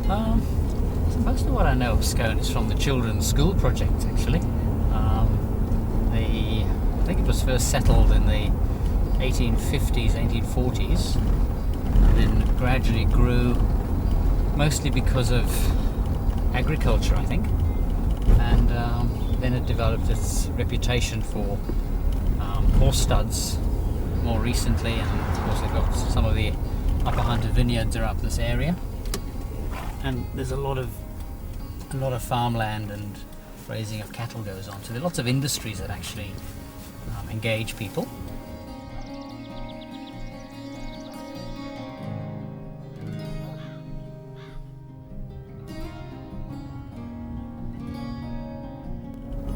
So most of what I know of Scone is from the Children's School Project, actually. I think it was first settled in the 1850s, 1840s, and then gradually grew, mostly because of agriculture, I think. And then it developed its reputation for horse studs more recently, and of course they've got some of the Upper Hunter vineyards are up this area, and there's a lot of farmland and raising of cattle goes on. So there are lots of industries that actually engage people.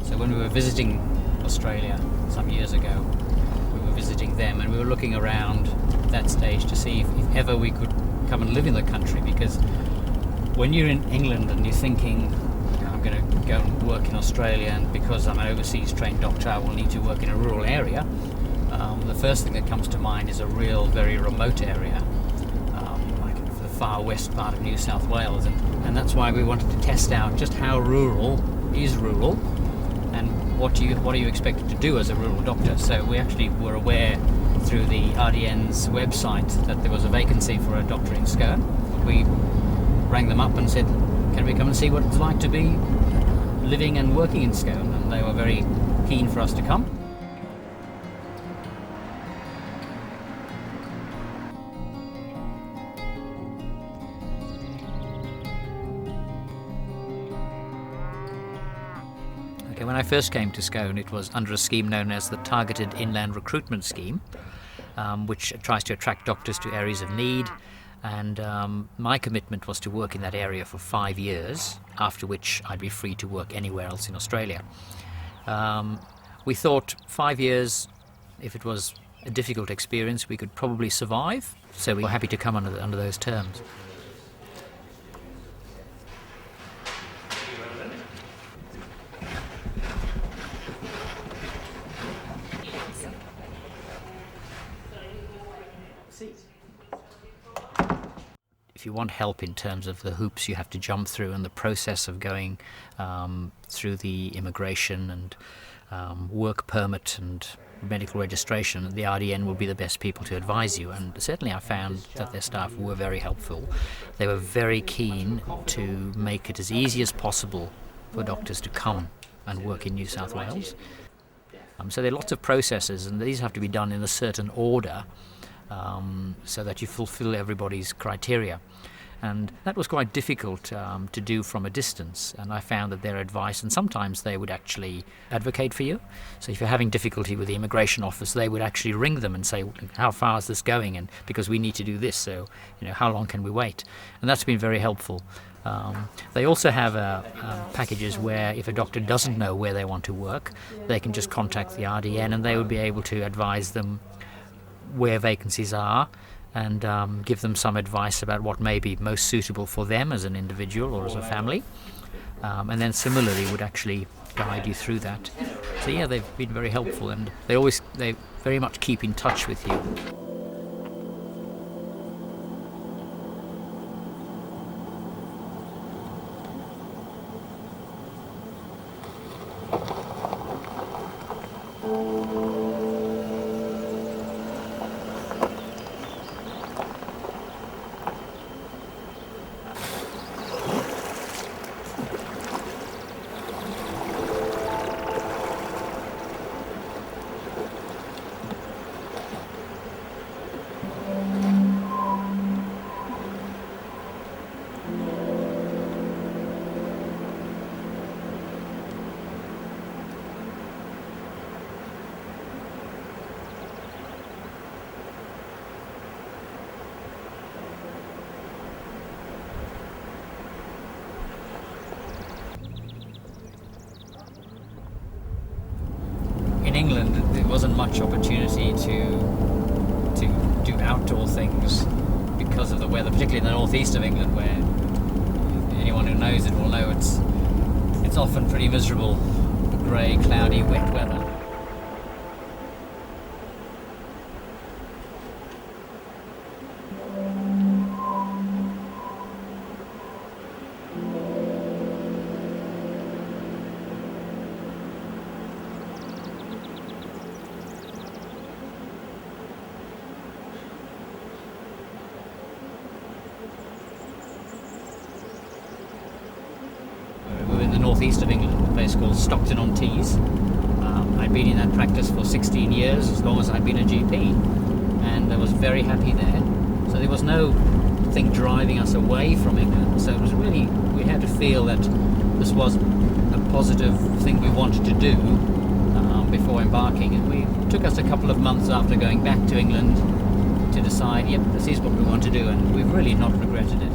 So when we were visiting Australia some years ago, we were visiting them and we were looking around at that stage to see if ever we could come and live in the country, because when you're in England and you're thinking, I'm going to go and work in Australia, and because I'm an overseas trained doctor I will need to work in a rural area, the first thing that comes to mind is a real very remote area, like the far west part of New South Wales, and that's why we wanted to test out just how rural is rural, and what are you expected to do as a rural doctor. So we actually were aware through the RDN's website that there was a vacancy for a doctor in Scone. We rang them up and said, can we come and see what it's like to be living and working in Scone, and they were very keen for us to come. Okay, when I first came to Scone, it was under a scheme known as the Targeted Inland Recruitment Scheme, which tries to attract doctors to areas of need. And my commitment was to work in that area for 5 years, after which I'd be free to work anywhere else in Australia. We thought 5 years, if it was a difficult experience, we could probably survive, so we were happy to come under those terms. If you want help in terms of the hoops you have to jump through and the process of going through the immigration and work permit and medical registration, the RDN will be the best people to advise you, and certainly I found that their staff were very helpful. They were very keen to make it as easy as possible for doctors to come and work in New South Wales. So there are lots of processes, and these have to be done in a certain order, so that you fulfill everybody's criteria. And that was quite difficult to do from a distance, and I found that their advice, and sometimes they would actually advocate for you. So if you're having difficulty with the immigration office, they would actually ring them and say, how far is this going, and because we need to do this, so how long can we wait? And that's been very helpful. They also have packages where if a doctor doesn't know where they want to work, they can just contact the RDN and they would be able to advise them where vacancies are, and give them some advice about what may be most suitable for them as an individual or as a family, and then similarly would actually guide you through that. So yeah, they've been very helpful, and they very much keep in touch with you. In England, there wasn't much opportunity to do outdoor things because of the weather, particularly in the northeast of England, where anyone who knows it will know it's often pretty miserable, grey, cloudy, wet weather. the northeast of England, a place called Stockton-on-Tees. I'd been in that practice for 16 years, as long as I'd been a GP, and I was very happy there. So there was no thing driving us away from England. So it was really, we had to feel that this was a positive thing we wanted to do before embarking. And it took us a couple of months after going back to England to decide, yep, this is what we want to do, and we've really not regretted it.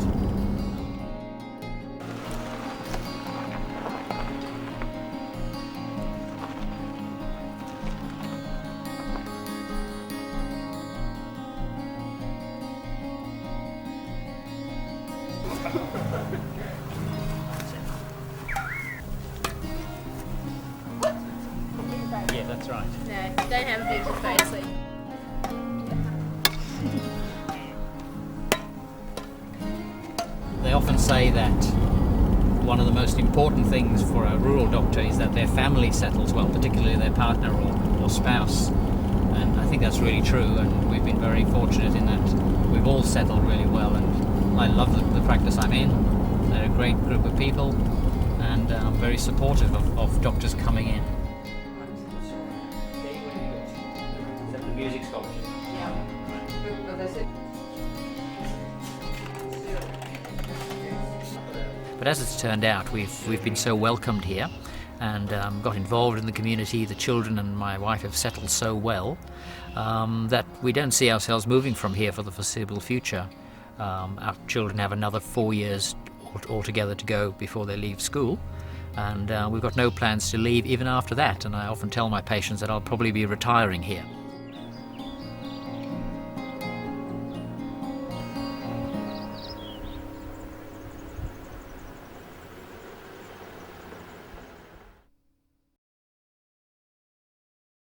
Yeah, that's right. No, don't have a beautiful face. They often say that one of the most important things for a rural doctor is that their family settles well, particularly their partner or spouse. And I think that's really true, and we've been very fortunate in that we've all settled really well, and I love the practice I'm in. They're a great group of people, and I'm very supportive of doctors coming in. Is that the music scholarship? But as it's turned out, we've been so welcomed here, and got involved in the community. The children and my wife have settled so well that we don't see ourselves moving from here for the foreseeable future. Our children have another 4 years altogether to go before they leave school, and we've got no plans to leave even after that. And I often tell my patients that I'll probably be retiring here.